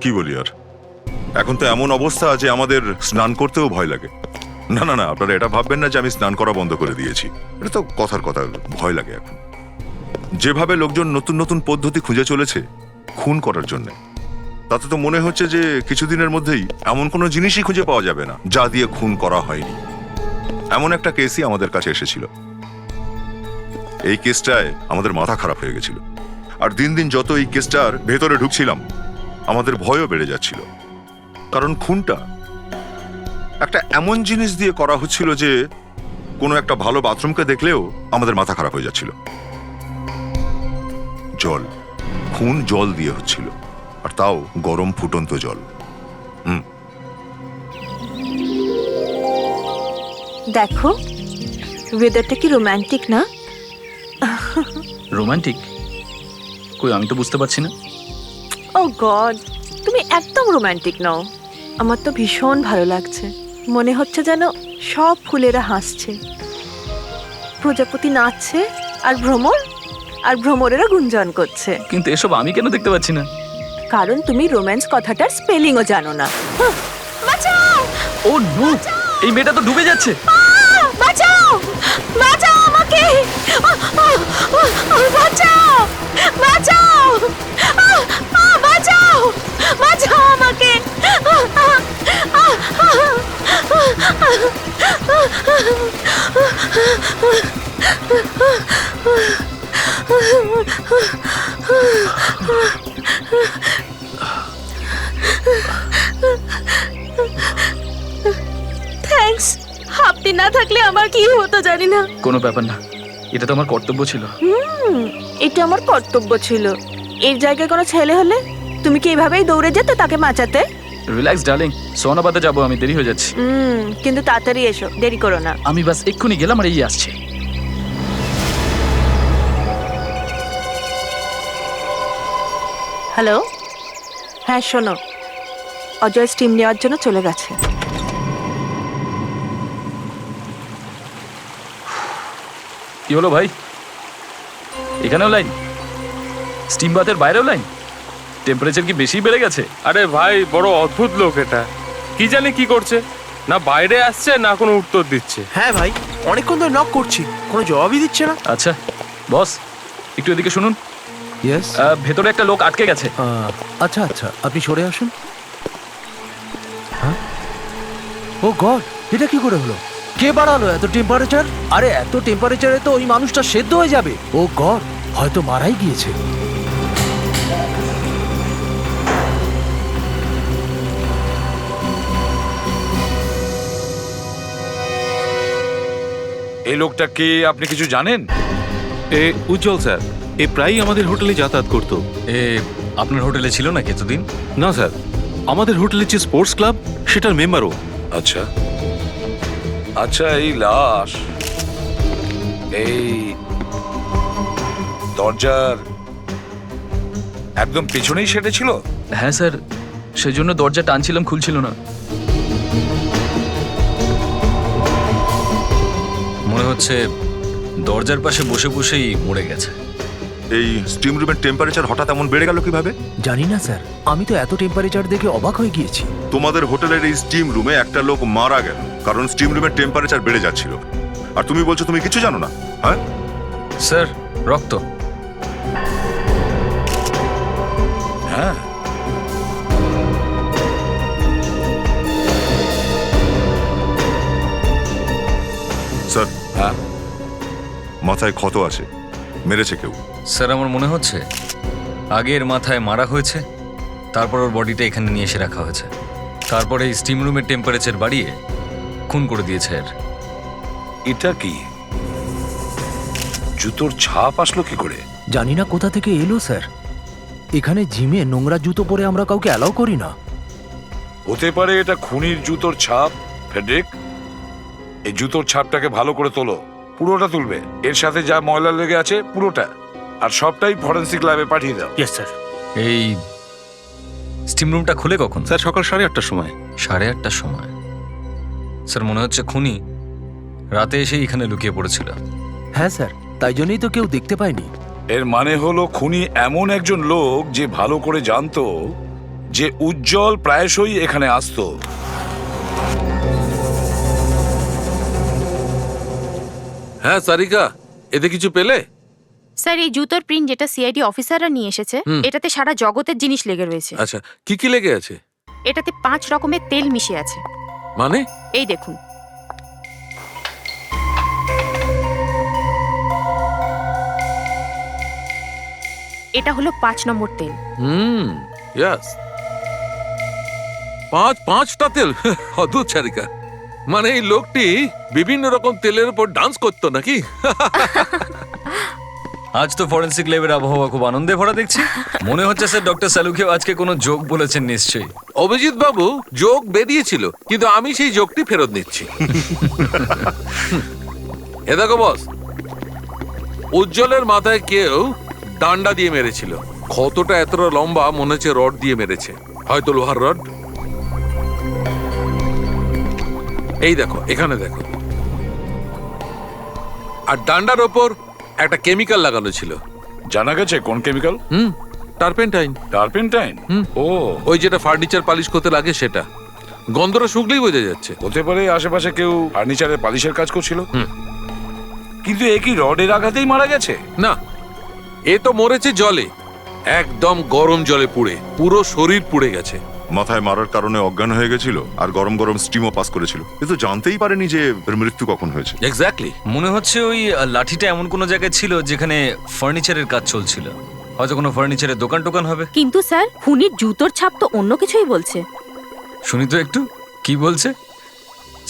কি বলি আর, এখন তো এমন অবস্থা যে আমাদের স্নান করতেও ভয় লাগে। না না না, আপনারা এটা ভাববেন না যে আমি স্নান করা বন্ধ করে দিয়েছি। এটা তো কথার কথা, ভয় লাগে এখন। যেভাবে লোকজন নতুন নতুন পদ্ধতি খুঁজে চলেছে খুন করার জন্য, তাতে তো মনে হচ্ছে যে কিছুদিনের মধ্যেই এমন কোনো জিনিসই খুঁজে পাওয়া যাবে না যা দিয়ে খুন করা হয়নি। এমন একটা কেসই আমাদের কাছে এসেছিল। এই কেসটায় আমাদের মাথা খারাপ হয়ে গেছিল, আর দিন দিন যত এই কেসটার ভেতরে ঢুকছিলাম আমাদের ভয়ও বেড়ে যাচ্ছিল। কারণ খুনটা একটা এমন জিনিস দিয়ে করা হচ্ছিল যে কোনো একটা ভালো বাথরুমকে দেখলেও আমাদের মাথা খারাপ হয়ে যাচ্ছিল। জল, খুন জল দিয়ে হচ্ছিল, আর তাও গরম ফুটন্ত জল। দেখো ওয়েদারটা কি রোমান্টিক না? রোমান্টিক? কই, আমি তো বুঝতে পারছি না। ও গড, তুমি একদম রোমান্টিক নও। আমার তো ভীষণ ভালো লাগছে। মনে হচ্ছে যেন সব ফুলেরা হাসছে, প্রজাপতি নাচছে, আর ভ্রমরেরা গুঞ্জন করছে। কিন্তু এসব আমি কেন দেখতে পাচ্ছি না? কারণ তুমি রোম্যান্স কথাটার স্পেলিংও জানো না। বাঁচাও! ও নো, এই মেয়েটা তো ডুবে যাচ্ছে। বাঁচাও! বাঁচাও আমাকে! বাঁচাও! বাঁচাও! বাঁচাও! বাঁচাও আমাকে! থ্যাঙ্কস। আপনি না থাকলে আমার কি হতো জানি না। কোনো ব্যাপার না, এটা তো আমার কর্তব্য ছিল। এটা আমার কর্তব্য ছিল। এই জায়গায় কোনো ছেলে হলে তুমি কি এইভাবেই দৌড়ে যেতে তাকে বাঁচাতে? রিল্যাক্স ডার্লিং, সোনাবাদে যাবো আমি, দেরি হয়ে যাচ্ছে। কিন্তু তাড়াতাড়ি এসো, দেরি করো না। আমি বাস এক্ষুনি গেলাম আর এই আসছে। হ্যালো, হ্যাঁ শোনো, অজয় স্টিম নেওয়ার জন্য চলে গেছে। কি হলো ভাই, এখানেও লাইন? স্টিম বাথের বাইরেও লাইন? টেম্পারেচার কি বেশি বেড়ে গেছে? আরে ভাই, বড় অদ্ভুত লোক এটা। কি জানি কি করছে, না বাইরে আসছে না কোনো উত্তর দিচ্ছে। হ্যাঁ ভাই, অনেকক্ষণ ধরে নক করছি, কোনো জবাবই দিচ্ছে না। আচ্ছা বস, একটু এদিকে শুনুন। ইয়েস। ভেতরে একটা লোক আটকে গেছে। আচ্ছা আচ্ছা, আপনি সরে আসুন। ও গড, এটা কি করে হলো? কে বাড়ালো এত টেম্পারেচার? আরে এত টেম্পারেচারে তো ওই মানুষটা সেদ্ধ হয়ে যাবে। ও গড, হয়তো মারাই গিয়েছে। এই লোকটা কে, আপনি কিছু জানেন? এ উজ্জ্বল স্যার, এ প্রায়ই আমাদের হোটেলে যাতায়াত করতো। এ আপনার হোটেলে ছিল না এতদিন? না স্যার, আমাদের হোটেলের যে স্পোর্টস ক্লাব সেটার মেম্বারও। আচ্ছা আচ্ছা, এই লাশ এই দরজার একদম পেছনেই সেটা ছিল? হ্যাঁ স্যার, সেজন্য দরজা টানছিলাম, খুলছিল না। মনে হচ্ছে দরজার পাশে বসে বসেই মরে গেছে। এই স্টিম রুমের টেম্পারেচার হঠাৎ এমন বেড়ে গেল কিভাবে? জানি না স্যার, আমি তো এত টেম্পারেচার দেখে অবাক হয়ে গিয়েছি। তোমাদের হোটেলের এই স্টিম রুমে একটা লোক মারা গেল কারণ স্টিম রুমের টেম্পারেচার বেড়ে যাচ্ছিল, আর তুমি বলছো তুমি কিছু জানো না? হ্যাঁ স্যার, রক্ত। হ্যাঁ, স্যার, হ্যাঁ। মাথায় ক্ষত আছে, মেরেছে কেউ। স্যার, আমার মনে হচ্ছে আগের মাথায় মারা হয়েছে, তারপর ওর বডিটা এখানে নিয়ে এসে রাখা হয়েছে, তারপরে এই স্টিম রুমের টেম্পারেচার বাড়িয়ে খুন করে দিয়েছে। আর এটা কি, জুতোর ছাপ আসলো কি করে? জানি না কোথা থেকে এলো স্যার। এখানে জিমে নোংরা জুতো পরে আমরা কাউকে অ্যালাউ করি না। হতে পারে এটা খুনির জুতোর ছাপ। ফেডরিক, এই জুতোর ছাপটাকে ভালো করে তোলো, পুরোটা তুলবে, এর সাথে যা ময়লা লেগে আছে পুরোটা, আর সবটাই ফরেনসিক ল্যাবে পাঠিয়ে দাও। Yes sir. এই স্টিম রুমটা খুলে কখন? স্যার সকাল 8:30টার সময়। 8:30টার সময়? স্যার, মনে হচ্ছে খুনি রাতে এসে এখানে লুকিয়ে পড়েছিল। হ্যাঁ স্যার, তাই জন্যই তো কেউ দেখতে পায়নি। এর মানে হলো খুনি এমন একজন লোক যে ভালো করে জানতো যে উজ্জ্বল প্রায়শই এখানে আসতো। হ্যাঁ সারিকা, এতে কিছু পেলে? স্যার, এই জুতোর প্রিন্ট যেটা সিআইডি অফিসাররা নিয়ে এসেছে, এটাতে সারা জগতের জিনিস লেগে রয়েছে। আচ্ছা, কি কি লেগে আছে? এটাতে 5 রকমের তেল মিশে আছে। মানে? এই দেখুন। এটা হলো 5 নম্বর তেল। ইয়াস। পাঁচটা তেল? অদ্ভুত সারিকা। মানে এই লোকটি বিভিন্ন রকম তেলের উপর ডান্স করতো নাকি? আজ তো ফরেন্সিক ল্যাবের আবহাওয়া খুব আনন্দে ভরা দেখছি। মনে হচ্ছে স্যার ডক্টর সালুকেও আজকে কোনো জোক বলেছেন নিশ্চয়ই। অভিজিৎ বাবু যোগ বেরিয়েছিল, কিন্তু আমি সেই যোগটি ফেরত নিচ্ছি। এ দেখো বস, উজ্জ্বলের মাথায় কেউ ডান্ডা দিয়ে মেরেছিল। ক্ষতটা এতটা লম্বা, মনে হচ্ছে রড দিয়ে মেরেছে, হয়তো লোহার রড। এই দেখো, এখানে দেখো। আর ডান্ডার ওপর একটা কেমিক্যাল লাগানো ছিল। জানা গেছে কোন কেমিক্যাল? টারপেন্টাইন। টারপেন্টাইন? ও, ওই যেটা ফার্নিচার পালিশ করতে লাগে সেটা। গন্ধটা শুকলেই বোঝা যাচ্ছে। হতে পারে আশেপাশে কেউ ফার্নিচারের পালিশের কাজ করছিল। কিন্তু এ কি রডের আঘাতেই মারা গেছে? না, এ তো মরেছে জলে, একদম গরম জলে পুড়ে, পুরো শরীর পুড়ে গেছে। মাথায় মারার কারণে অজ্ঞান হয়ে গেছিল আর গরম গরম স্টিমও পাস করেছিল, কিন্তু জানতেই পারেনি যে এর মৃত্যু কখন হয়েছে। এক্স্যাক্টলি। মনে হচ্ছে ওই লাঠিটা এমন কোনো জায়গায় ছিল যেখানে ফার্নিচারের কাজ চলছিল। হয়তো কোনো ফার্নিচারের দোকান টোকান হবে। কিন্তু স্যার, খুনির জুতোর ছাপ তো অন্য কিছুই বলছে। শুনি তো একটু, কি বলছে?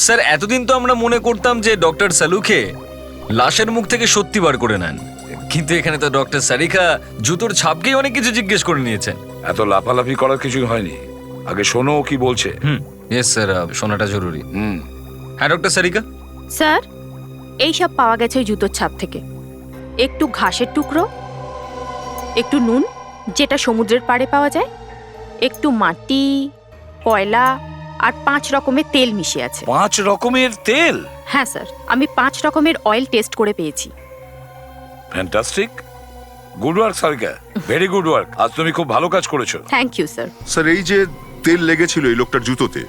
স্যার, এতদিন তো আমরা মনে করতাম যে ডক্টর সালুকে লাশের মুখ থেকে সত্যি বার করে নেন, কিন্তু এখানে তো ডক্টর সারিকা জুতোর ছাপকেই অনেক কিছু জিজ্ঞেস করে নিয়েছেন। এত লাফালাফি করার কিছুই হয়নি, আগে শোনো ও কি বলছে। ইয়েস স্যার, শোনাটা জরুরি। হ্যাঁ ডক্টর সারিকা। স্যার, এই সব পাওয়া গেছে ওই জুতোর ছাপ থেকে। একটু ঘাসের টুকরো, একটু নুন যেটা সমুদ্রের পাড়ে পাওয়া যায়, একটু মাটি, কয়লা আর 5 রকমের তেল মিশে আছে। 5 রকমের তেল? হ্যাঁ স্যার, আমি 5 রকমের অয়েল টেস্ট করে পেয়েছি। Fantastic, good work Sarika, very good work. আজ তুমি খুব ভালো কাজ করেছো। Thank you sir. স্যার, এই যে তেল লেগেছিল এই লোকটার জুতোতে,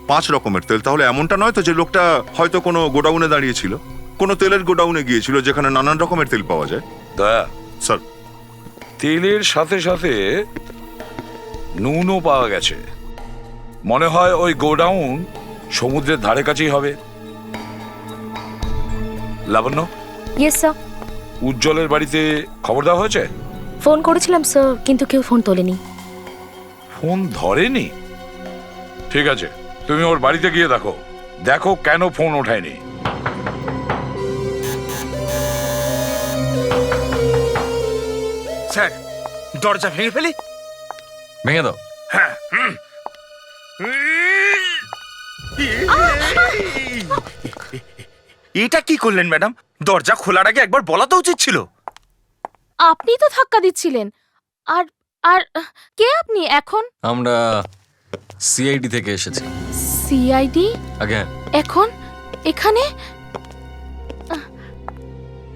5 রকমের তেল, তাহলে এমনটা নয় তো যে লোকটা হয়তো কোনো গোডাউনে দাঁড়িয়েছিল, কোনো তেলের গোডাউনে গিয়েছিল যেখানে নানান রকমের তেল পাওয়া যায়? দয়া স্যার, তেলের সাথে সাথে নুনও পাওয়া গেছে। মনে হয় ওই গোডাউন সমুদ্রের ধারে কাছেই হবে। লাবণ্য, ইয়েস স্যার। উজ্জ্বলের বাড়িতে খবর দেওয়া হয়েছে? ফোন করেছিলাম স্যার, কিন্তু কেউ ফোন তোলেনি। ফোন ধরেনি? ঠিক আছে, তুমি ওর বাড়িতে গিয়ে দেখো, দেখো কেন ফোন ওঠায়নি। স্যার, দরজা ভেঙে ফেলি? ভেঙে দাও। এটা কি করলেন ম্যাডাম? দরজা খোলার আগে একবার বলা তো উচিত ছিল। আপনি তো ধাক্কা দিচ্ছিলেন। আর আর কে আপনি এখন? আমরা সিআইডি থেকে এসেছি। সিআইডি? আগে এখন এখানে?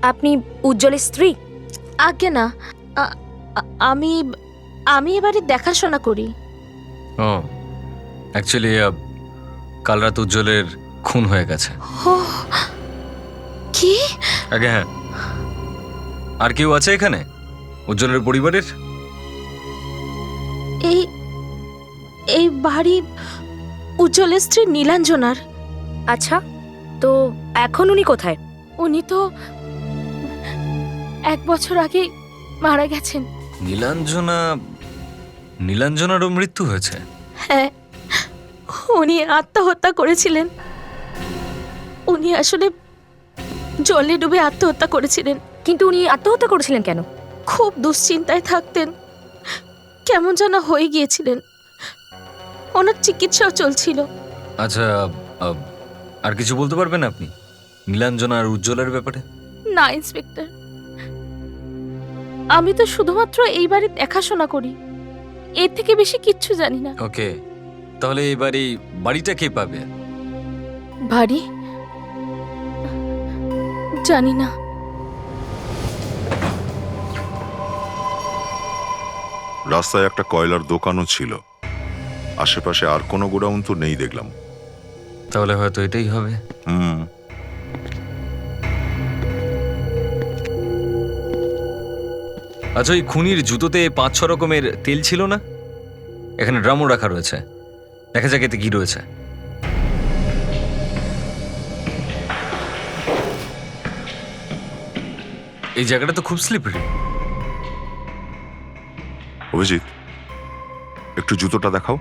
আপনি উজ্জ্বলের স্ত্রী? আগে না, আমি আমি এবারে দেখাশোনা করি। ও, অ্যাকচুয়ালি কাল রাত উজ্জ্বলের খুন হয়ে গেছে। কি? আগে হ্যাঁ। আর কেউ আছে এখানে উজ্জ্বলের পরিবারের? এই এই বাড়ি উজ্জ্বলের স্ত্রী নীলাঞ্জনার। আচ্ছা, তো এখন উনি কোথায়? উনি তো 1 বছর আগে মারা গেছেন। নীলাঞ্জনারও মৃত্যু হয়েছে? হ্যাঁ, উনি আত্মহত্যা করেছিলেন। উনি আসলে জলে ডুবে আত্মহত্যা করেছিলেন। কিন্তু উনি আত্মহত্যা করেছিলেন কেন? খুব দুশ্চিন্তায় থাকতেন, কেমন যেন হয়ে গিয়েছিলেন। ওনার চিকিৎসাও চলছিল। আচ্ছা, আর কিছু বলতে পারবেন আপনি নীলাঞ্জনা আর উজ্জ্বলের ব্যাপারে? না ইন্সপেক্টর, আমি তো শুধুমাত্র এই বাড়ির দেখাশোনা করি, এর থেকে বেশি কিচ্ছু জানি না। ওকে, তাহলে এবার এই বাড়িটা কে পাবে? বাড়ি জানি না। রাস্তায় একটা কয়লার দোকানও ছিল। আশেপাশে আর কোনো গোডাউন তো নেই দেখলাম। তাহলে হয়তো এটাই হবে। আচ্ছা, ওই খুনির জুতোতে 5-6 রকমের তেল ছিল না? এখানে ড্রামও রাখা রয়েছে, দেখা যাক এতে কি রয়েছে। এই জায়গাটা তো খুব স্লিপারি। অভিজিৎ, একটু জুতোটা দেখাও।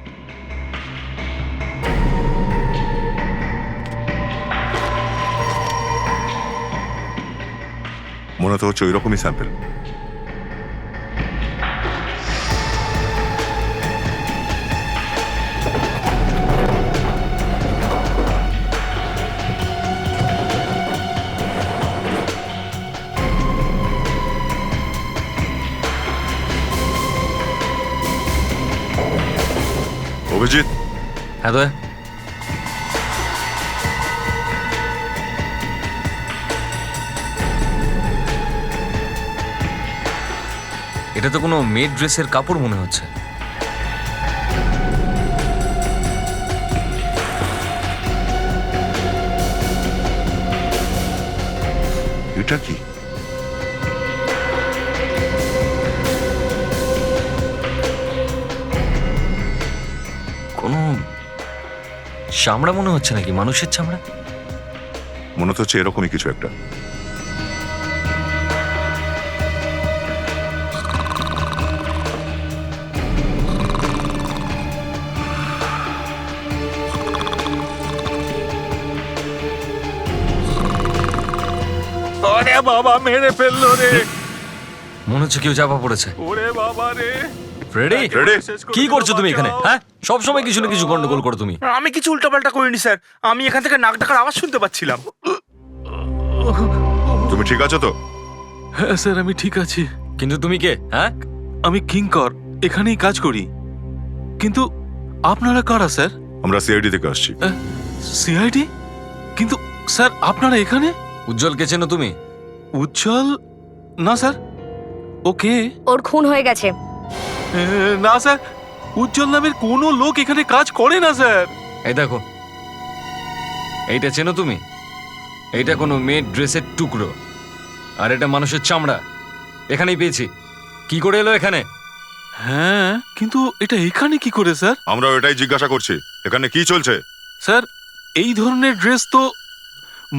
মনে তো হচ্ছে ওই রকমই স্যাম্পেল। অভিজিৎ। হ্যাঁ তো এটা তো কোনো মেড ড্রেসের কাপড় মনে হচ্ছে। এটা কি? কোনো চামড়া মনে হচ্ছে নাকি, মানুষের চামড়া? মনে তো হচ্ছে এরকমই কিছু একটা। আরে বাবা, মেরে ফেললো রে। মনে হচ্ছে কেউ চাপা পড়েছে। ওরে বাবা রে। ফ্রেডি, কি করছো তুমি এখানে? হ্যাঁ, সব সময় কিছু না কিছু গন্ডগোল করো তুমি। আমি কিছু উল্টাপাল্টা করিনি স্যার, আমি এখান থেকে নাক ডাকার আওয়াজ শুনতে পাচ্ছিলাম। তুমি ঠিক আছো তো? হ্যাঁ স্যার, আমি ঠিক আছি। কিন্তু তুমি কে? হ্যাঁ, আমি কিঙ্কর, এখানেই কাজ করি। কিন্তু আপনারা কারা স্যার? আমরা সিআইডি থেকে আসছি। সিআইডি? কিন্তু স্যার আপনারা এখানে? উজ্জ্বলকে চেনো তুমি? উজ্জ্বল? না স্যার। ওকে। ওর খুন হয়ে গেছে। না স্যার, উজ্জ্বল নামের কোনো লোক এখানে কাজ করে না স্যার। এই দেখো, এইটা চেনো তুমি? এইটা কোনো মেড ড্রেসের টুকরো, আর এটা মানুষের চামড়া। এখানেই পেয়েছি। কি করে এলো এখানে? হ্যাঁ, কিন্তু এটা এখানে কি করে স্যার? আমরা এটাই জিজ্ঞাসা করছি, এখানে কি চলছে? স্যার, এই ধরনের ড্রেস তো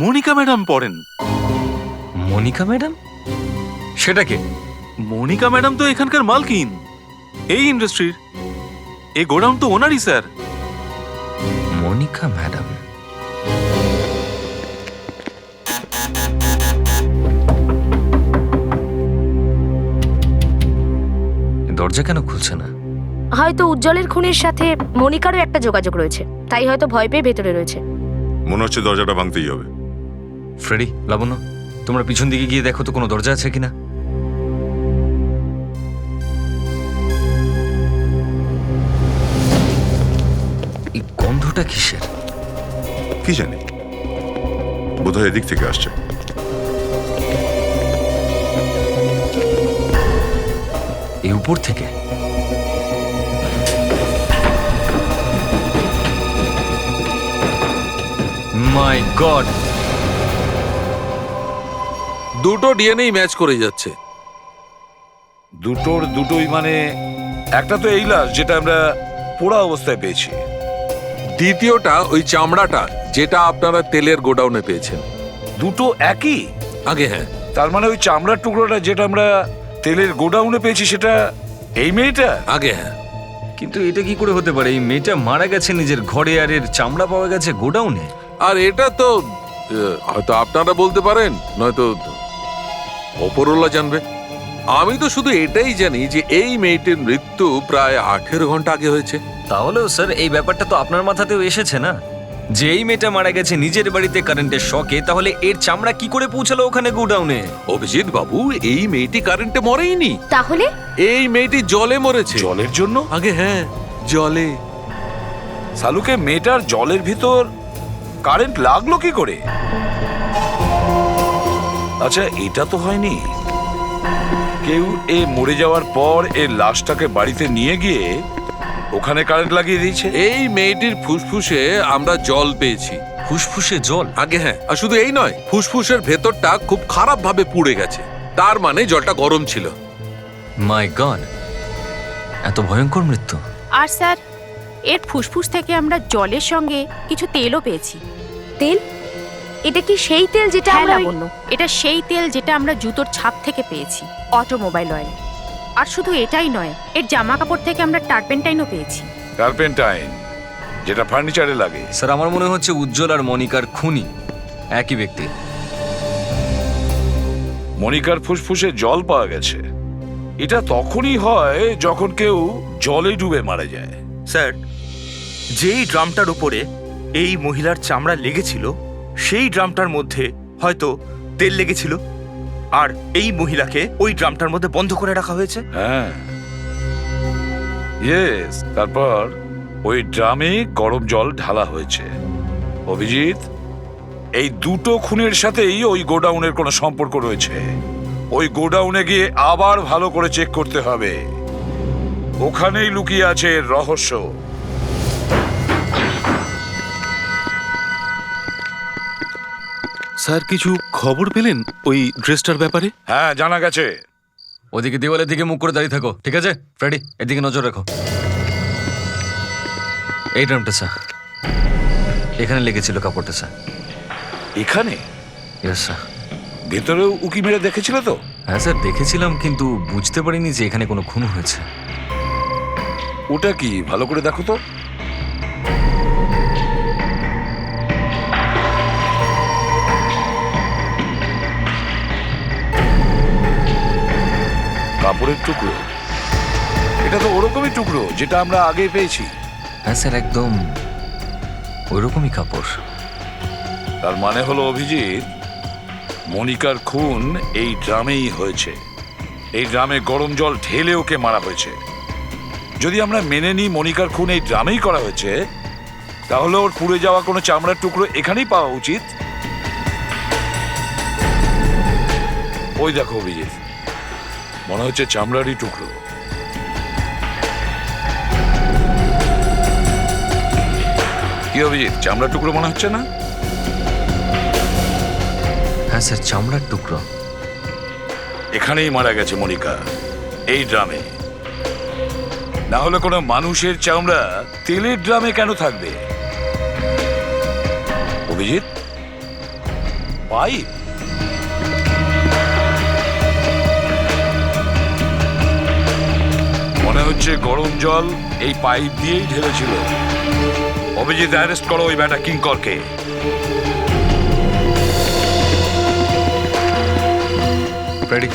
মনিকা ম্যাডাম পরেন। মনিকা ম্যাডাম? সেটা কে? মনিকা ম্যাডাম তো এখানকার মালকিন, এই ইন্ডাস্ট্রির। এই গোডাউন তো ওনারই স্যার। মনিকা ম্যাডাম? দরজা কেন খুলছে না? হয়তো উজ্জ্বলের খুনের সাথে মনিকারও একটা যোগাযোগ রয়েছে, তাই হয়তো ভয় পেয়ে ভেতরে রয়েছে। মনে হচ্ছে দরজাটা ভাঙতেই হবে। ফ্রেডি, লাবণ্য, তোমরা পিছন দিকে গিয়ে দেখো তো কোনো দরজা আছে কিনা। এই গন্ধটা কিসের? কি জানি, বোধহয় এদিক থেকে আসছে। এই উপর থেকে? মাই গড! দুটো ডিএনএই ম্যাচ করে যাচ্ছে। দুটোর দুটোই মানে? একটা তো এই লাশ যেটা আমরা পোড়া অবস্থায় পেয়েছি, দ্বিতীয়টা ওই চামড়াটা যেটা আপনারা তেলের গোডাউনে পেয়েছেন। দুটো একই? আগে হ্যাঁ। তার মানে ওই চামড়ার টুকরোটা যেটা আমরা তেলের গোডাউনে পেয়েছি সেটা এই মেয়েটা? আগে হ্যাঁ। কিন্তু এটা কি করে হতে পারে? এই মেয়েটা মারা গেছে নিজের ঘরে, আর এর চামড়া পাওয়া গেছে গোডাউনে। আর এটা তো হয়তো আপনারা বলতে পারেন, নয়তো ওপরওয়ালা জানবে। আমি তো শুধু এটাই জানি যে এই মেয়েটির মৃত্যু প্রায় 18 ঘন্টা আগে হয়েছে। তাহলেও স্যার এই ব্যাপারটা তো আপনার মাথাতেও এসেছে না, যে এই মেয়েটা মারা গেছে নিজের বাড়িতে কারেন্টের শকে, তাহলে এর চামড়া কি করে পৌঁছালো ওখানে গোডাউনে? অভিজিৎ বাবু, এই মেয়েটি কারেন্টে মরেইনি। তাহলে এই মেয়েটি জলে মরেছে। জলের জন্য? আগে হ্যাঁ, জলে। সালুকে মেয়েটার জলের ভিতর কারেন্ট লাগলো কি করে? আচ্ছা, এটা তো হয়নি কেউ এ মরে যাওয়ার পর এর লাশটাকে বাড়িতে নিয়ে গিয়ে ওখানে কারেন্ট লাগিয়ে দিয়েছে। এই মেয়েটির ফুসফুসে আমরা জল পেয়েছি। ফুসফুসে জল? আগে হ্যাঁ, আর শুধু এই নয়, ফুসফুসের ভেতরটা খুব খারাপ ভাবে পুড়ে গেছে। তার মানে জলটা গরম ছিল। মাই গড, এত ভয়ঙ্কর মৃত্যু। আর স্যার, এর ফুসফুস থেকে আমরা জলের সঙ্গে কিছু তেলও পেয়েছি। তেল? এটা কি সেই তেল যেটা হ্যাঁ আমরা লাবণ্য, এটা সেই তেল যেটা আমরা জুতোর ছাপ থেকে পেয়েছি, অটোমোবাইল অয়েল। আর শুধু এটাই নয়, এর জামা কাপড় থেকে আমরা টার্পেন্টাইনও পেয়েছি। টার্পেন্টাইন, যেটা ফার্নিচারে লাগে। স্যার, আমার মনে হচ্ছে উজ্জ্বল আর মনিকার খুনি একই ব্যক্তি। মনিকার ফুসফুসে জল পাওয়া গেছে। এটা তখনই হয় যখন কেউ জলে ডুবে মারা যায়। স্যার, যেই ড্রামটার উপরে এই মহিলার চামড়া লেগেছিল সেই ড্রামটার মধ্যে হয়তো তেল লেগেছিল, আর এই মহিলাকে ওই ড্রামটার মধ্যে বন্ধ করে রাখা হয়েছে। হ্যাঁ, ইয়েস। তারপর ওই ড্রামে গরম জল ঢালা হয়েছে। অভিজিৎ, এই দুটো খুনের সাথেই ওই গোডাউনের কোনো সম্পর্ক রয়েছে। ওই গোডাউনে গিয়ে আবার ভালো করে চেক করতে হবে। ওখানেই লুকিয়ে আছে এর রহস্য। স্যার, কিছু খবর পেলেন ওই ড্রেসটার ব্যাপারে? হ্যাঁ, জানা গেছে। ওদিকে দেওয়ালের দিকে মুখ করে দাঁড়িয়ে থাকো, ঠিক আছে? ফ্রেডি, এদিকে নজর রাখো। এই ড্রামটা স্যার, এখানে লেগেছিল কাপড়টা স্যার। এখানে? Yes sir. ভেতরেও উকি মেরে দেখেছিল তো? হ্যাঁ স্যার, দেখেছিলাম, কিন্তু বুঝতে পারিনি যে এখানে কোনো খুন হয়েছে। ওটা কি, ভালো করে দেখো তো। কাপড়ের টুকরো। এটা তো ওরকমই টুকরো যেটা আমরা আগে পেয়েছি। হ্যাঁ স্যার, একদম ওইরকমই কাপড়। তার মানে হলো অভিজিৎ, মনিকার খুন এই ড্রামেই হয়েছে। এই ড্রামে গরম জল ঢেলে ওকে মারা হয়েছে। যদি আমরা মেনে নিই মনিকার খুন এই ড্রামেই করা হয়েছে, তাহলে ওর পুড়ে যাওয়া কোনো চামড়ার টুকরো এখানেই পাওয়া উচিত। ওই দেখো অভিজিৎ, মনে হচ্ছে চামড়ারই টুকরো। কি অভিজিৎ, চামড়ার টুকরো মনে হচ্ছে না? হ্যাঁ স্যার, চামড়ার টুকরো। এখানেই মারা গেছে মনিকা, এই ড্রামে। না হলে কোনো মানুষের চামড়া তেলের ড্রামে কেন থাকবে? অভিজিৎ, পাইপ? মনে হচ্ছে গরম জল এই পাইপ দিয়েই ঢেলেছিল। অভিজিৎ, অ্যারেস্ট করো ওই ব্যাটা কিঙ্করকে। ফ্রেডি,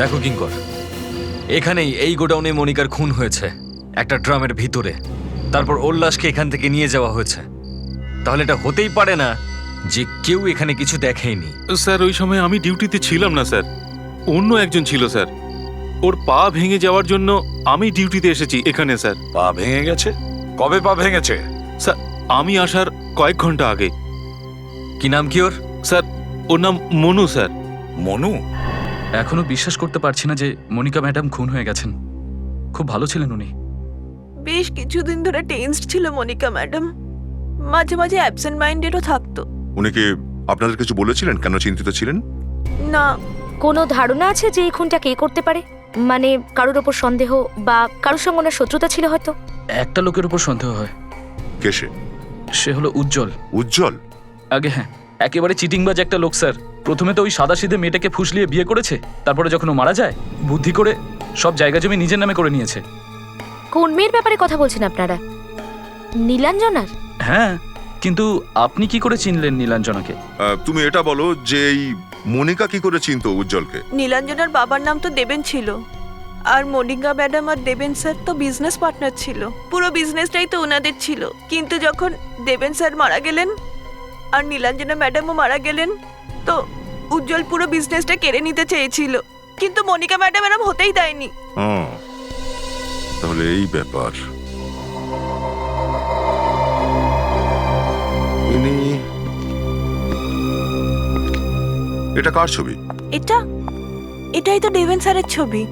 দেখো কিঙ্কর, এখানেই এই গোডাউনে মনিকার খুন হয়েছে, একটা ড্রামের ভিতরে। তারপর ওর লাশকে এখান থেকে নিয়ে যাওয়া হয়েছে। তাহলে এটা হতেই পারে না যে কেউ এখানে কিছু দেখেনি। স্যার, ওই সময় আমি ডিউটিতে ছিলাম না স্যার, অন্য একজন ছিল স্যার। ওর পা ভেঙে যাওয়ার জন্য আমি ডিউটিতে এসেছি এখানে স্যার। পা ভেঙে গেছে? কবে পা ভেঙেছে? স্যার, আমি আসার কয়েক ঘন্টা আগে। কি নাম কি ওর? স্যার, ওর নাম মনু স্যার। মনু? এখনো বিশ্বাস করতে পারছি না যে মনিকা ম্যাডাম খুন হয়ে গেছেন। খুব ভালো ছিলেন উনি। বেশ কিছুদিন ধরে টেন্সড ছিল মনিকা ম্যাডাম, মাঝে মাঝে অ্যাবসেন্ট মাইন্ডেডও থাকতো। উনি কি আপনাদের কিছু বলেছিলেন, কেন চিন্তিত ছিলেন? না। কোনো ধারণা আছে যে এই খুনটা কে করতে পারে? মানে কারোর ওপর সন্দেহ বা কারোর সঙ্গে ওনার শত্রুতা ছিল হয়তো? একটা লোকের উপর সন্দেহ হয়। কে সে? সে হলো উজ্জ্বল। উজ্জ্বল? আগে হ্যাঁ, একেবারে চিটিংবাজ একটা লোক স্যার। প্রথমে তো ওই সাদাসিধে মেয়েটাকে ফুসলিয়ে বিয়ে করেছে, তারপরে যখন ও মারা যায় বুদ্ধি করে সব জায়গা জমি নিজের নামে করে নিয়েছে। কোন মেয়ের ব্যাপারে কথা বলছেন আপনারা? নীলাঞ্জনার? হ্যাঁ, কিন্তু আপনি কি করে চিনলেন নীলাঞ্জনাকে? তুমি এটা বলো যে এই মনিকা কি করে চিনতো উজ্জ্বলকে? নীলাঞ্জনার বাবার নাম তো দেবেন ছিল, আর মনিকা ম্যাডাম আর দেবেন স্যার তো বিজনেস পার্টনার ছিল। পুরো বিজনেসটাই তো ওনাদের ছিল। কিন্তু যখন দেবেন স্যার মারা গেলেন আর নীলাঞ্জনা ম্যাডামও মারা গেলেন, তো উজ্জ্বল পুরো বিজনেসটা কেড়ে নিতে চেয়েছিল, কিন্তু মনিকা ম্যাডাম এরম হতেই দেয়নি। তাহলে এই ব্যাপার। এটা কার ছবি? এটাই তো দেবেন স্যারের ছবি।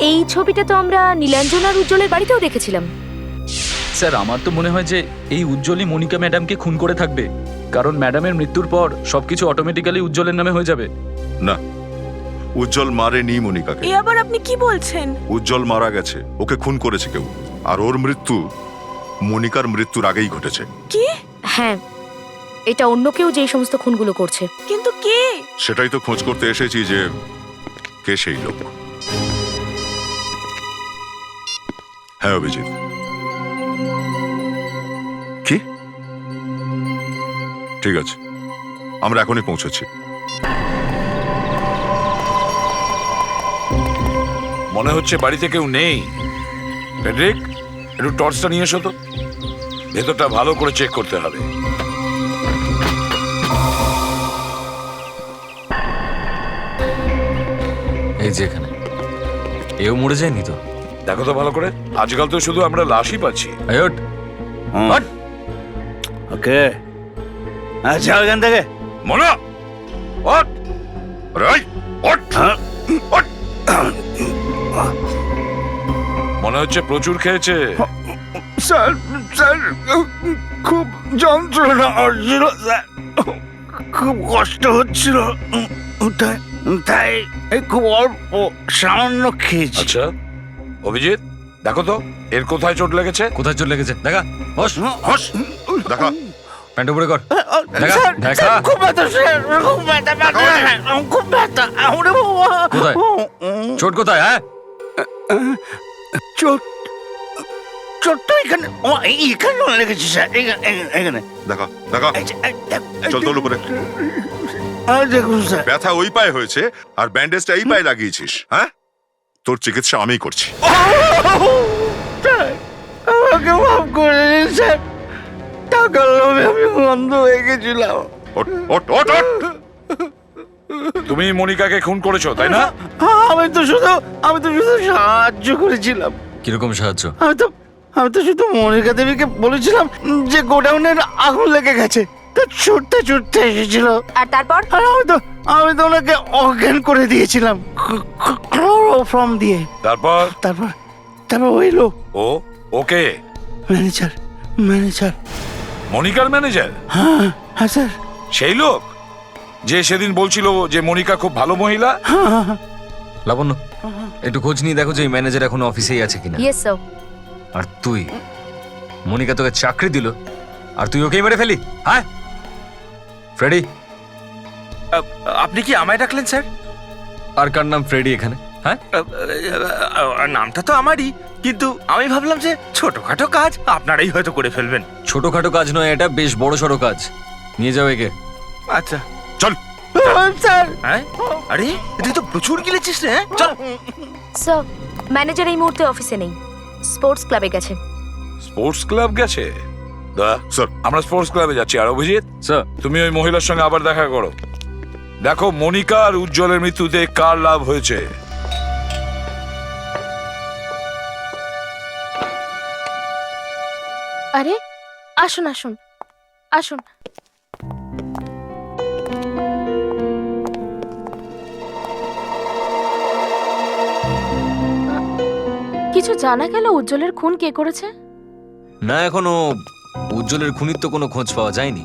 এই ছবিটা তো আমরা নীলাঞ্জন আর উজ্জ্বলের বাড়িতেও দেখেছিলাম। স্যার আমার তো মনে হয় যে এই উজ্জ্বলই মনিকা ম্যাডামকে খুন করে থাকবে, কারণ ম্যাডামের মৃত্যুর পর সবকিছু অটোমেটিক্যালি উজ্জ্বলের নামে হয়ে যাবে। না, উজ্জ্বল মারেনি মনিকাকে। এ আবার আপনি কি বলছেন? উজ্জ্বল মারা গেছে, ওকে খুন করেছে কেউ, আর ওর মৃত্যু মনিকার মৃত্যুর আগেই ঘটেছে। কি? হ্যাঁ, এটা অন্য কেউ যে এই সমস্ত খুনগুলো করছে। কিন্তু কে? সেটাই তো খোঁজ করতে এসেছি যে কে সেই লোক। হ্যাঁ অভিজিৎ। কি? ঠিক আছে, আমরা এখনই পৌঁছেছি। মনে হচ্ছে বাড়িতে কেউ নেই। ফেডরিক, একটু টর্চটা নিয়ে এসো তো, ভেতরটা ভালো করে চেক করতে হবে। এই যে এখানে এও মরে যায়নি তো? দেখো তো ভালো করে, আজকাল তো শুধু আমরা লাশই পাচ্ছি। এই ওঠ। ওঠ। ওকে, আচ্ছা এখান থেকে মনা, ওঠ, রাই, ওঠ, ওঠ। মনে হচ্ছে প্রচুর খেয়েছে। স্যার স্যার খুব যন্ত্রণা হচ্ছিল স্যার, খুব কষ্ট হচ্ছিল, তাই খুব অল্প সামান্য খেয়েছি। আচ্ছা অভিজিৎ, দেখো তো এর কোথায় চোট লেগেছে। কোথায় চলে গেছে দেখা? বস হস, দেখা। প্যান্ট উপরে কর। দেখা স্যার, দেখা। স্যার, খুব ব্যথা স্যার, খুব ব্যথা, খুব ব্যথা। কোথায়? চোট কোথায়? হ্যাঁ, চোট চোট তো এখানে, এখানে লেগেছে স্যার, এখানে। দেখা দেখা। চল তোর উপরে। দেখুন স্যার, ব্যথা ওই পায়ে হয়েছে আর ব্যান্ডেজটা এই পায়ে লাগিয়েছিস। হ্যাঁ, তোর চিকিৎসা আমিই করছি। স্যার, আমাকে মাফ করে দিন স্যার, টাকার লোভে আমি বন্ধ হয়ে গেছিলাম। ওঠ ওঠ ওঠ ওঠ। তুমি মনিকাকে খুন করেছো তাই না? আমি তো শুধু সাহায্য করেছিলাম। কিরকম সাহায্য? আমি তো শুধু মনিকা দেবীকে বলেছিলাম যে গোডাউনের আগুন লেগে গেছে, তো ছুটতে ছুটতে এসেছিল। আর তারপর? আর আমি তো ওনাকে অজ্ঞান করে দিয়েছিলাম ক্লোরোফর্ম দিয়ে। তারপর? তারপর ওই লোক, ওকে ম্যানেজার। মনিকার ম্যানেজার? হ্যাঁ স্যার। সেই লোক যে সেদিন বলছিল যে মনিকা খুব ভালো মহিলা? লাবণ্য, একটু খোঁজ নিয়ে দেখো যে এই ম্যানেজার এখন অফিসেই আছে কিনা। Yes sir. আর তুই, মনিকা তোকে চাকরি দিল আর তুই ওকেই মেরে ফেলি? হ্যাঁ ফ্রেডি। আপনি কি আমায় ডাকলেন স্যার? আর কার নাম ফ্রেডি এখানে? হ্যাঁ, নামটা তো আমারই, কিন্তু আমি ভাবলাম যে ছোটখাটো কাজ আপনারাই হয়তো করে ফেলবেন। ছোটখাটো কাজ নয়, এটা বেশ বড় সড়ো কাজ। নিয়ে যাও একে। আচ্ছা চল। স্যার, হ্যাঁ, আরে তুই তো প্রচুর গিলেছিস রে। চল। স্যার, ম্যানেজার এই মুহূর্তে অফিসে নেই, স্পোর্টস ক্লাবে গেছে। স্পোর্টস ক্লাব গেছে? স্যার, আমরা স্পোর্টস ক্লাবে যাচ্ছি। আর অভিজিৎ, স্যার, তুমি ওই মহিলার সঙ্গে আবার দেখা করো। দেখো মনিকা আর উজ্জ্বলের মৃত্যুতে কার লাভ হয়েছে। আরে আসুন আসুন আসুন। কিছু জানা গেল উজ্জ্বলের খুন কে করেছে? না, এখনো উজ্জ্বলের খুনির তো কোনো খোঁজ পাওয়া যায়নি।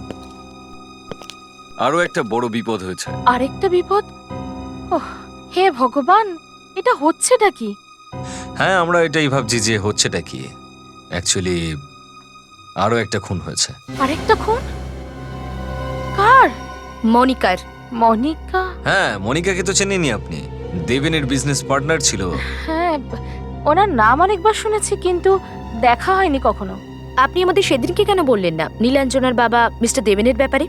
আরো একটা বড় বিপদ হয়েছে। আরেকটা বিপদ? ওহ হে ভগবান, এটা হচ্ছেটা কি? হ্যাঁ, আমরা এটাই ভাবছি যে হচ্ছেটা কি। অ্যাকচুয়ালি আরো একটা খুন হয়েছে। আরেকটা খুন? কার? মনিকার। মনিকা? হ্যাঁ, মনিকাকে তো চেনেনই আপনি, দেবেনের বিজনেস পার্টনার ছিল। হ্যাঁ, ওনার নাম অনেকবার শুনেছি কিন্তু দেখা হয়নি কখনো। আপনি আমাদের সেদিনকে কেন বললেন না নীলাঞ্জনার বাবা মিস্টার দেবেনের ব্যাপারে?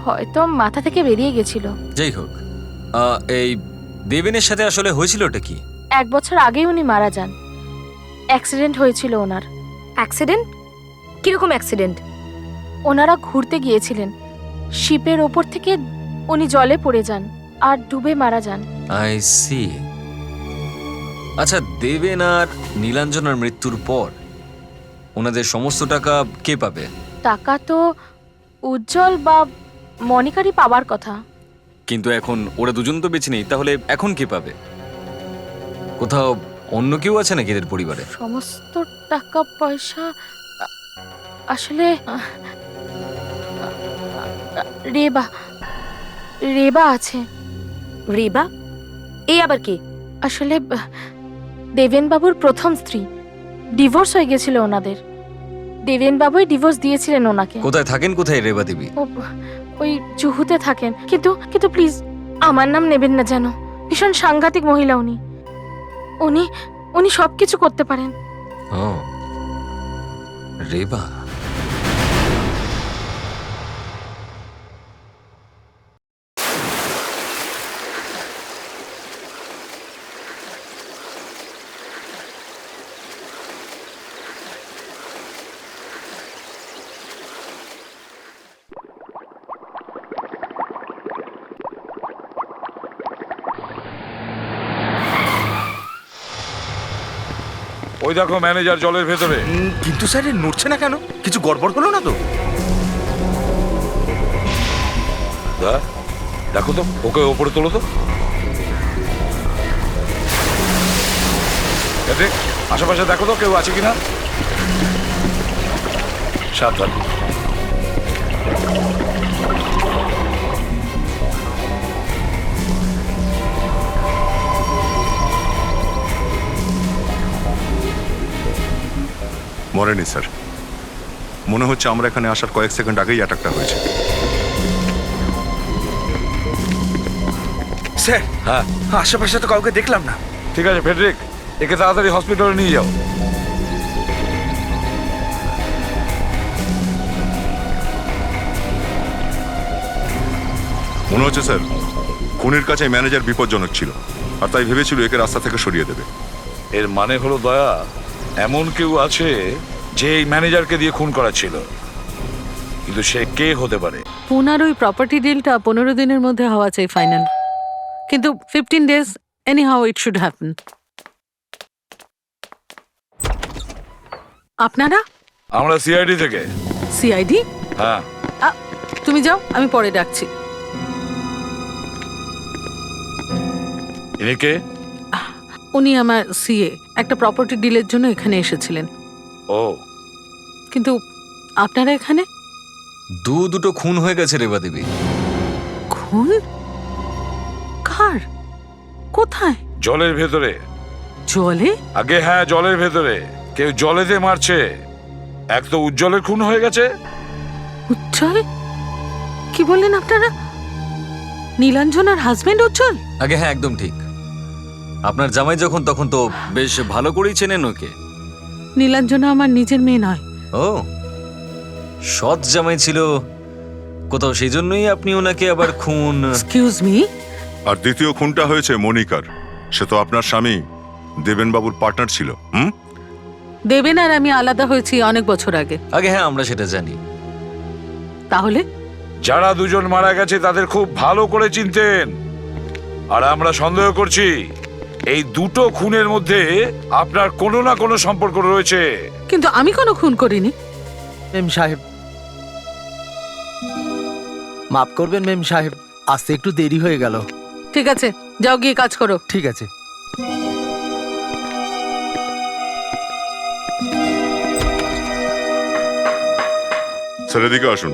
হয়তো মাথা থেকে বেরিয়ে গেছিল। যাই হোক, এই দেবেনের সাথে আসলে হয়েছিলটা কি? 1 বছর আগেই উনি মারা যান। অ্যাক্সিডেন্ট হয়েছিল ওনার। অ্যাক্সিডেন্ট? কিরকম অ্যাক্সিডেন্ট? ওনারা ঘুরতে গিয়েছিলেন, শিপের ওপর থেকে উনি জলে পড়ে যান আর ডুবে মারা যান। I see. আচ্ছা, দেবেন আর নীলাঞ্জনার মৃত্যুর পর ওনাদের সমস্ত টাকা কে পাবে? টাকা তো উজ্জ্বল বা মনিকারই পাবার কথা। কিন্তু এখন ওরা দুজন তো বেঁচে নেই, তাহলে এখন কে পাবে? কোথাও অন্য কেউ আছে নাকি এদের পরিবারে? সমস্ত টাকা পয়সা আসলে রেবা রেবা আছে। রেবা? এই আবার কি? আসলে দেবেন বাবুর প্রথম স্ত্রী, ডিভোর্স হয়ে গেছিল ওনাদের। দেবেন বাবুই ডিভোর্স দিয়েছিলেন ওনাকে। কোথায় থাকেন কোথায় রেবা দেবী? ওই জুহুতে থাকেন। কিন্তু কিন্তু প্লিজ আমার নাম নেবেন না যেন। ভীষণ সাংঘাতিক মহিলা উনি। উনি উনি সবকিছু করতে পারেন। ও রেবা। ওই দেখো ম্যানেজার জলের ভেতরে। কিন্তু স্যার এ নড়ছে না কেন? কিছু গড়বড় হলো না তো? দেখো তো, ওকে ওপরে তোলো তো। আশেপাশে দেখো তো কেউ আছে কিনা। সাবধান। মরেনি স্যার, মনে হচ্ছে আমরা এখানে আসার কয়েক সেকেন্ড আগেই অ্যাটাকটা হয়েছে। স্যার হ্যাঁ, আশেপাশে তো কাউকে দেখলাম না। ঠিক আছে ফেডরিক, একে তাড়াতাড়ি হসপিটালে নিয়ে যাও। মনে হচ্ছে স্যার খুনির কাছে ম্যানেজার বিপজ্জনক ছিল, আর তাই ভেবেছিল একে রাস্তা থেকে সরিয়ে দেবে। এর মানে হলো দয়া, এমন কেউ আছে যে এই ম্যানেজারকে দিয়ে খুন করা ছিল, কিন্তু সে কে হতে পারে? পুনার ওই প্রপার্টি ডিলটা 15 দিনের মধ্যে হওয়া চাই ফাইনাল, কিন্তু 15 days any how it should happen. আপনারা? আমরা সিআইডি থেকে। সিআইডি? হ্যাঁ। তুমি যাও, আমি পরে ডাকছি। ইনি কে? উনি আমার সিএ, একটা প্রপার্টি ডিলের জন্য এখানে এসেছিলেন। ও, কিন্তু আপনারা এখানে? দুটো খুন হয়ে গেছে রেবা দেবী। খুন? কার? কোথায়? জলের ভেতরে। জলে? আগে হ্যাঁ, জলের ভেতরে। কেউ জলেতে মারছে। এক তো উজ্জ্বলের খুন হয়ে গেছে। উজ্জ্বল? কি বললেন আপনারা? নীলাঞ্জনার হাজবেন্ড উজ্জ্বল? আগে হ্যাঁ, একদম ঠিক। আপনার জামাই যখন তখন তো বেশ ভালো করেই চেনেন ওকে। নীলাঞ্জনা আমার নিজের মেয়ে নয়। ও, সৎ জামাই ছিল কোথাও, সেই জন্যই আপনি ওনাকে আবার খুন। Excuse me? আর দ্বিতীয় খুনটা হয়েছে মনিকার। সে তো আপনার স্বামী দেবেনবাবুর পার্টনার ছিল। দেবেন আর আমি আলাদা হয়েছি অনেক বছর আগে। আগে হ্যাঁ, আমরা সেটা জানি। তাহলে যারা দুজন মারা গেছে তাদের খুব ভালো করে চিনতেন, আর আমরা সন্দেহ করছি এই দুটো খুনের মধ্যে আপনার কোনো না কোনো সম্পর্ক রয়েছে। কিন্তু আমি কোনো খুন করিনি। মেম সাহেব, মাফ করবেন মেম সাহেব, আসতে একটু দেরি হয়ে গেল। ঠিক আছে, যাও গিয়ে কাজ করো। ঠিক আছে। স্যার এদিকে আসুন।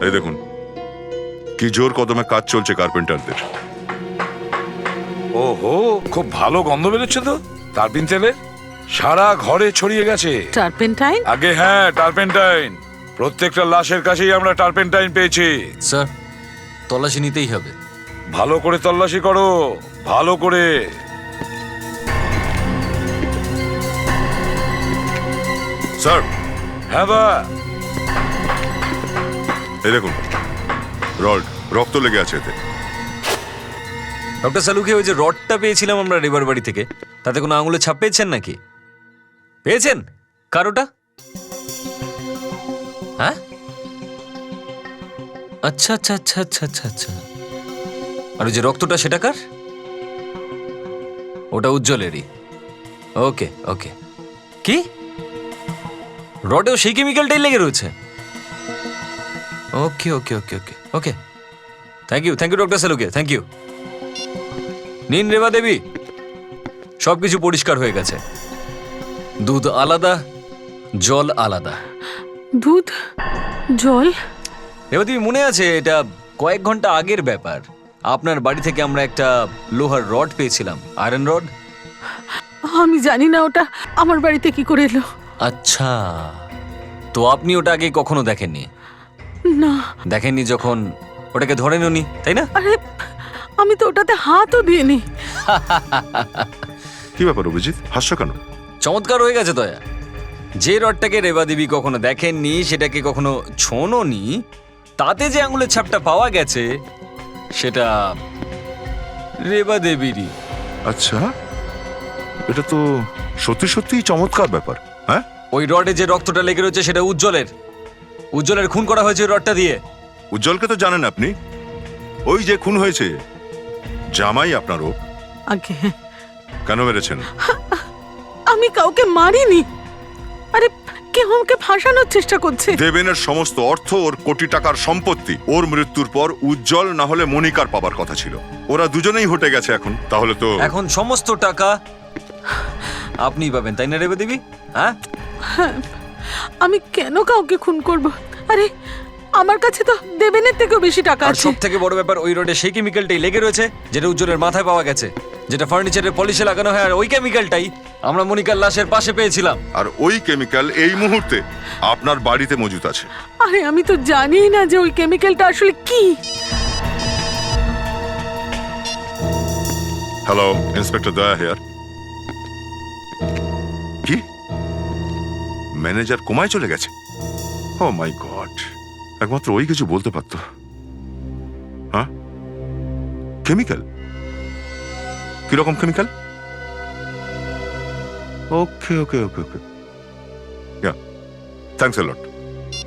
এই দেখুন কি জোর কদমে কাজ চলছে কার্পেন্টারদের। ওহো, খুব ভালো গন্ধ বেরোচ্ছে তো টারপিন তেলের। সারা ঘরে ছড়িয়ে গেছে। টারপেন্টাইন? আগে হ্যাঁ, টারপেন্টাইন। প্রত্যেকটা লাশের কাছেই আমরা টারপেন্টাইন পেয়েছি। স্যার, তল্লাশি নিতেই হবে। ভালো করে তল্লাশি করো, ভালো করে। স্যার। হ্যাঁ দা। এই দেখুন রড, রক্ত লেগে আছে এতে। ডক্টর সালুকে ওই যে রডটা পেয়েছিলাম আমরা রেবার বাড়ি থেকে, তাতে কোনো আঙুলের ছাপ পেয়েছেন নাকি? পেয়েছেন? কারোটা? হ্যাঁ, আচ্ছা আচ্ছা আচ্ছা আচ্ছা আচ্ছা আচ্ছা। আর ওই যে রক্তটা সেটা কার? ওটা উজ্জ্বলেরই। ওকে ওকে। কি রডেও সেই কেমিক্যালটাই লেগে রয়েছে? Okay okay okay okay okay. Thank you doctor Saluke, thank you. নিন রেবা দেবী, সবকিছু পরিষ্কার হয়ে গেছে। দুধ আলাদা, জল আলাদা। দুধ, জল। রেবা দেবী, মনে আছে এটা কয়েক ঘন্টা আগের ব্যাপার। আপনার বাড়ি থেকে আমরা একটা লোহার রড পেয়েছিলাম, আয়রন রড। আমি জানি না ওটা আমার বাড়িতে কি করে এলো। আচ্ছা, তো আপনি ওটা আগে কখনো দেখেননি? না। দেখেননি যখন ওটাকে ধরেন উনি, তাই না? আরে আমি তো ওটাতে হাতও দিইনি। কি ব্যাপার অভিজিৎ, হাসছো কেন? চমৎকার হয়ে গেছে দয়া। যে রডটাকে রেবা দেবী কখনো দেখেননি, সেটাকে কখনো ছোঁনি, তাতে যে আঙুলের ছাপটা পাওয়া গেছে সেটা রেবা দেবীরই। আচ্ছা, এটা তো সত্যি সত্যিই চমৎকার ব্যাপার। হ্যাঁ, ওই রডে যে রক্তটা লেগে রয়েছে সেটা উজ্জ্বলের। উজ্জ্বলের খুন করা হয়েছে ওই রডটা দিয়ে। উজ্জ্বলকে তো জানেন আপনি, ওই যে খুন হয়েছে জামাই আপনারও। আগে কেন মেরেছেন? আমি কাউকে মারিনি। আরে কেউ আমাকে ফাঁসানোর চেষ্টা করছে। দেবেনের সমস্ত অর্থ, ওর কোটি টাকার সম্পত্তি ওর মৃত্যুর পর উজ্জ্বল না হলে মনিকার পাবার কথা ছিল। ওরা দুজনেই হটে গেছে এখন। তাহলে তো এখন সমস্ত টাকা আপনিই পাবেন, তাই না রেবা দেবী? হ্যাঁ, আমি কেন কাউকে খুন করব? আরে আমার কাছে তো দেবেনের থেকেও বেশি টাকা আর আছে। সব থেকে বড় ব্যাপার, ওই রোডে সেই কেমিক্যালটাই লেগে রয়েছে যেটা উজ্জ্বলের মাথায় পাওয়া গেছে, যেটা ফার্নিচারের পলিশে লাগানো হয়। আর ওই কেমিক্যালটাই আমরা মনিকার লাশের পাশে পেয়েছিলাম। আর ওই কেমিক্যাল এই মুহূর্তে আপনার বাড়িতে মজুদ আছে। আরে আমি তো জানিই না যে ওই কেমিক্যালটা আসলে কি। হ্যালো, ইন্সপেক্টর দয়া হেয়ার। কি ম্যানেজার কোমায় চলে গেছে? ও মাই গড, একমাত্র ওই কিছু বলতে পারতো। হ্যাঁ, কেমিক্যাল? কিরকম chemical? Okay okay okay okay, thanks a লট।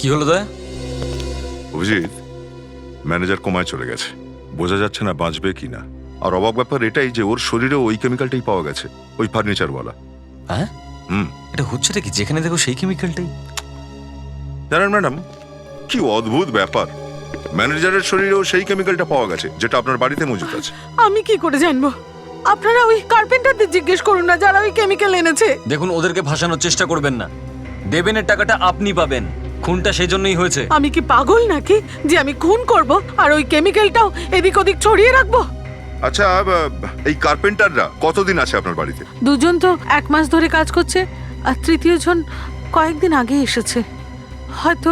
কি হলো দয়া? অভিজিৎ, ম্যানেজার কোমায় চলে গেছে, বোঝা যাচ্ছে না বাঁচবে কিনা। আর অবাক ব্যাপার এটাই যে ওর শরীরে ওই কেমিক্যালটাই পাওয়া গেছে, ওই ফার্নিচারওয়ালা। হ্যাঁ, এটা হচ্ছেটা কি? যেখানে দেখো সেই কেমিক্যালটাই। জানেন ম্যাডাম, কি অদ্ভুত ব্যাপার, ম্যানেজারের শরীরেও সেই কেমিক্যালটা পাওয়া গেছে যেটা আপনার বাড়িতে মজুদ আছে। আমি কি করে জানবো? আপনারা ওই কার্পেন্টারদের জিজ্ঞেস করুন না যারা ওই কেমিক্যাল এনেছে। দেখুন, ওদেরকে ভাসানোর চেষ্টা করবেন না। দেবেনের টাকাটা আপনি পাবেন। খুনটা সেই জন্যই হয়েছে। আমি কি পাগল নাকি যে আমি খুন করব আর ওই কেমিক্যালটাও এদিক ওদিক ছড়িয়ে রাখবো? আচ্ছা, এই কার্পেন্টাররা কতদিন আছে আপনার বাড়িতে? দুজন তো 1 মাস ধরে কাজ করছে, আর তৃতীয় জন কয়েকদিন আগে এসেছে, হয়তো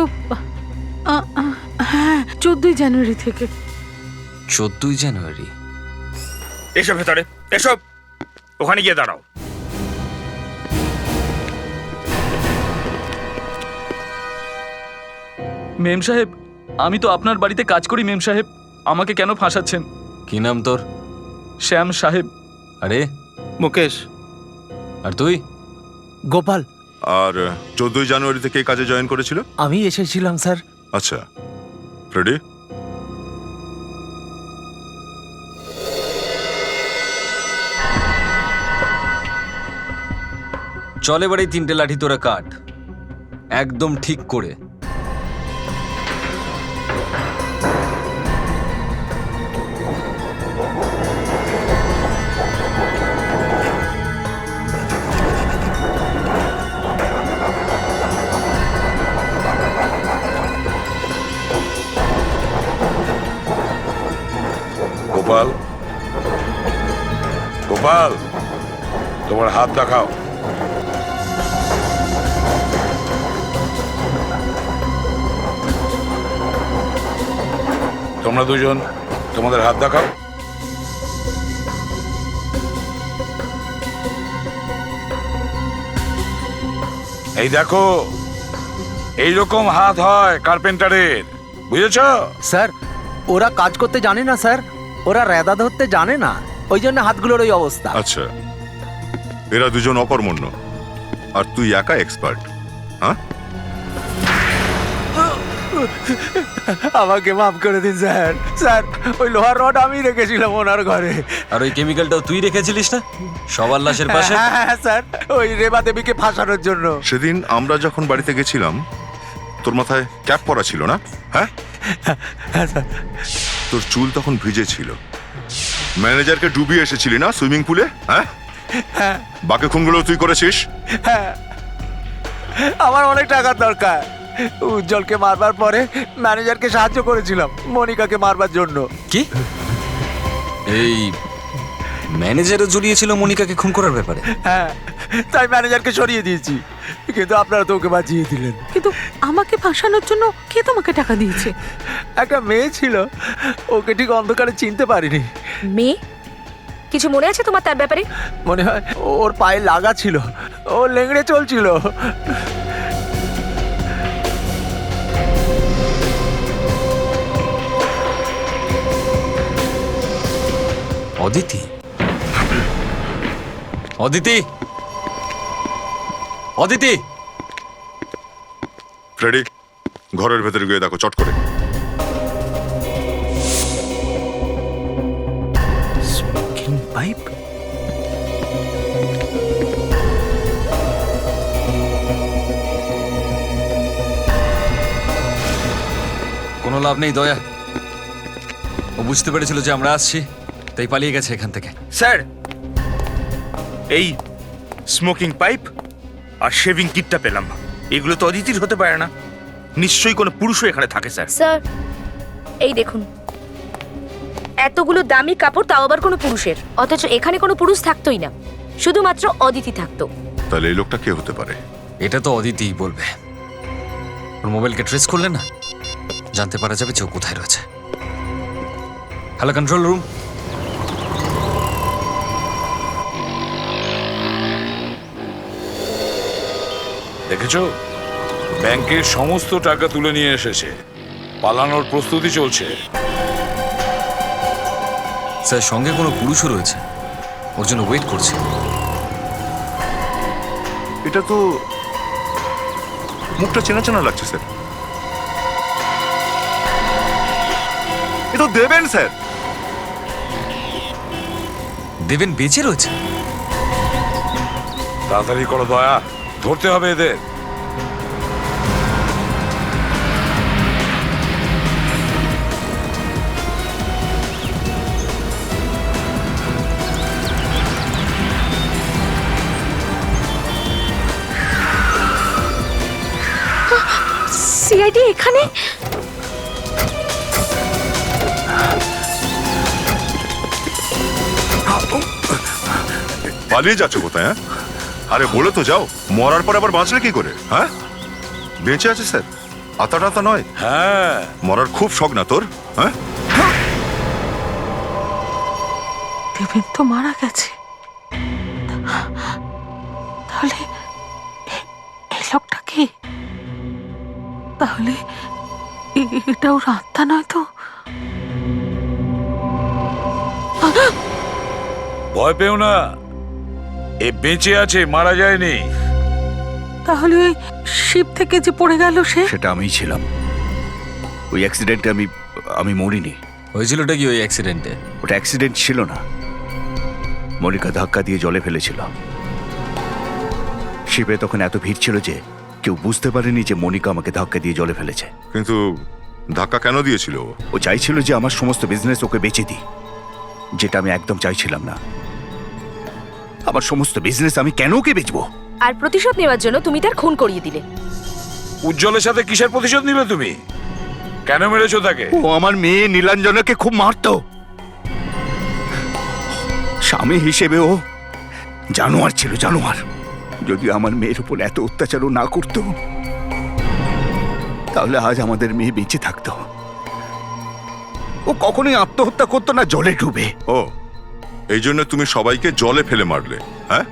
হ্যাঁ 14 জানুয়ারি থেকে। 14 জানুয়ারি? এসো ভেতরে, এসো। ওখানে গিয়ে দাঁড়াও। মেম সাহেব, আমি তো আপনার বাড়িতে কাজ করি। মেম সাহেব, আমাকে কেন ফাঁসাচ্ছেন? কি নাম তোর? শ্যাম সাহেব। আরে মুকেশ। আর তুই? গোপাল। আর 14 জানুয়ারিতে কে কাজে জয়েন করেছিল? আমি এসেছিলাম স্যার। আচ্ছা, রেডি? চলে বাড়ি 3টে লাঠি তোরা কাট, একদম ঠিক করে। গোপাল, গোপাল, তোমার হাত দেখাও। তোমরা দুজন তোমাদের হাত দেখাও। এই দেখো, এইরকম হাত হয় কার্পেন্টারের, বুঝেছ? স্যার, ওরা কাজ করতে জানে না স্যার, ওরা রেদা ধরতে জানে না, ওই জন্য হাতগুলোর ওই অবস্থা। আচ্ছা, এরা দুজন অকর্মণ্য আর তুই একা এক্সপার্ট। হ্যাঁ, আমাকে মাফ করে দিন স্যার। স্যার, ওই লোহার রড আমি রেখেছিলাম ওনার ঘরে। আর ওই কেমিক্যালটাও তুই রেখেছিলিস না সবার লাশের পাশে? হ্যাঁ স্যার, ওই রেবা দেবীকে ফাঁসানোর জন্য। সেদিন আমরা যখন বাড়িতে গেছিলাম তোর মাথায় ক্যাপ পরা ছিল না? হ্যাঁ, তোর চুল তখন ভিজে ছিল। ম্যানেজারকে ডুবিয়ে এসেছিলি না সুইমিং পুলে? হ্যাঁ, বাকি খুনগুলো তুই করেছিস? হ্যাঁ, আমার অনেক টাকার দরকার। উজ্জ্বলকে মারবার পরে ম্যানেজারকে সাহায্য করেছিলাম মনিকাকে মারবার জন্য। কি এই ম্যানেজারও জড়িয়েছিল মনিকাকে খুন করার ব্যাপারে? হ্যাঁ, তাই ম্যানেজারকে সরিয়ে দিয়েছি, কিন্তু আপনারা তো ওকে বাঁচিয়ে দিলেন। কিন্তু আমাকে ফাঁসানোর জন্য কে তোমাকে টাকা দিয়েছে? একটা মেয়ে ছিল, ওকে ঠিক অন্ধকারে চিনতে পারিনি। মেয়ে? কিছু মনে আছে তোমার তার ব্যাপারে? মনে হয় ওর পায়ে লাগা ছিল, ও লেংড়ে চলছিল। অদিতি? অদিতি? অদিতি? ফ্রেডি, ঘরের ভেতরে গিয়ে দেখো চট করে। পাইপ? কোনো লাভ নেই দয়া, ও বুঝতে পেরেছিল যে আমরা আসছি, তাই পালিয়ে গেছে এখান থেকে। স্যার, এই স্মোকিং পাইপ আর শেভিং কিটটা পেলাম, এগুলো তো অদিতির হতে পারে না। নিশ্চয়ই কোনো পুরুষও এখানে থাকে স্যার। স্যার, এই দেখুন, এতগুলো দামি কাপড়, তাও আবার কোনো পুরুষের, অথচ এখানে কোনো পুরুষ থাকতোই না, শুধুমাত্র অদিতি থাকতো। তাহলে এই লোকটা কে হতে পারে? এটা তো অদিতিই বলবে। ওর মোবাইলকে ট্রেস করলে না, জানতে পারা যাবে যে ও কোথায় রয়েছে। Hello control room. দেখেছো, ব্যাংকের সমস্ত টাকা তুলে নিয়ে এসেছে, পালানোর প্রস্তুতি চলছে। স্যার, সঙ্গে কোনো পুরুষও রয়েছে, ওর জন্য ওয়েট করছে। এটা তো মুখটা চেনা চেনা লাগছে স্যার। এ তো দেবেন স্যার। দেবেন বেঁচে রয়েছে? তাড়াতাড়ি করো দয়া, ধরতে হবে এদের। সিআইডি এখানে? পালিয়ে যাচ্ছ কোথায়? হ্যাঁ, আরে বলে তো যাও, মরার পর আবার বাঁচলে কি করে? হ্যাঁ, বেঁচে আছে স্যার, আতা নয়। হ্যাঁ, মরার খুব শখ না তোর? হ্যাঁ, দেবেন তো মারা গেছে, তাহলে এই লোকটা কে? তাহলে এটা ওর আত্মা নয় তো? ভয় পেও না, এ বেঁচে আছে, মারা যায়নি। তাহলে ওই শিপ থেকে যে পড়ে গেল সে? সেটা আমিই ছিলাম। ওই অ্যাক্সিডেন্টে আমি মরিনি। হয়েছিলটা কি ওই অ্যাক্সিডেন্টে? ওটা অ্যাক্সিডেন্ট ছিল না, মনিকা ধাক্কা দিয়ে জলে ফেলেছিল। শিপে তখন এত ভিড় ছিল যে কেউ বুঝতে পারেনি যে মনিকা আমাকে ধাক্কা দিয়ে জলে ফেলেছে। কিন্তু ধাক্কা কেন দিয়েছিল? ও চাইছিল যে আমার সমস্ত বিজনেস ওকে বেচে দিই, যেটা আমি একদম চাইছিলাম না। আমার সমস্ত বিজনেস আমি কেন ওকে বেচবো? আর প্রতিশোধ নেওয়ার জন্য তুমি তার খুন করিয়ে দিলে। উজ্জ্বলের সাথে কিসের প্রতিশোধ নিবে তুমি? কেন মেরেছো তাকে? ও আমার মেয়ে নীলাঞ্জনাকে খুব মারতো। স্বামী হিসেবে ও জানোয়ার ছিল, জানোয়ার। যদি আমার মেয়ের উপর এত অত্যাচারও না করতো, তাহলে আজ আমাদের মেয়ে বেঁচে থাকতো। ও কখনোই আত্মহত্যা করতো না জলে ডুবে। ও, এই জন্য তুমি সবাইকে জলে ফেলে মারলে? হ্যাঁ,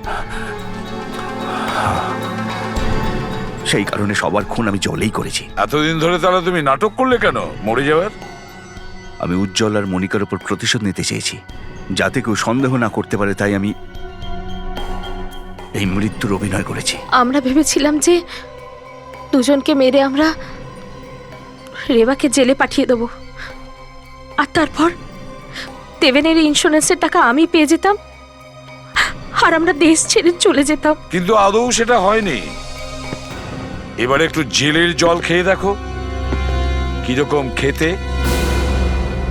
সেই কারণে সবার খুন আমি জলেই করেছি। এতদিন ধরে তাহলে তুমি নাটক করলে কেন মরে যাওয়ার? আমি উজ্জ্বল আর মনিকার উপর প্রতিশোধ নিতে চেয়েছি, যাতে কেউ সন্দেহ না করতে পারে। তাই আমি এই মৃত্যুর অভিনয় করেছি। আমরা ভেবেছিলাম যে দুজনকে মেরে আমরা রেবাকে জেলে পাঠিয়ে দেবো, আর তারপর দেবেনের ইন্স্যুরেন্সের টাকা আমি পেয়ে যেতাম, আর আমরা দেশ ছেড়ে চলে যেতাম। কিন্তু আদৌ সেটা হয়নি। এবার একটু জেলের জল খেয়ে দেখো কিরকম খেতে।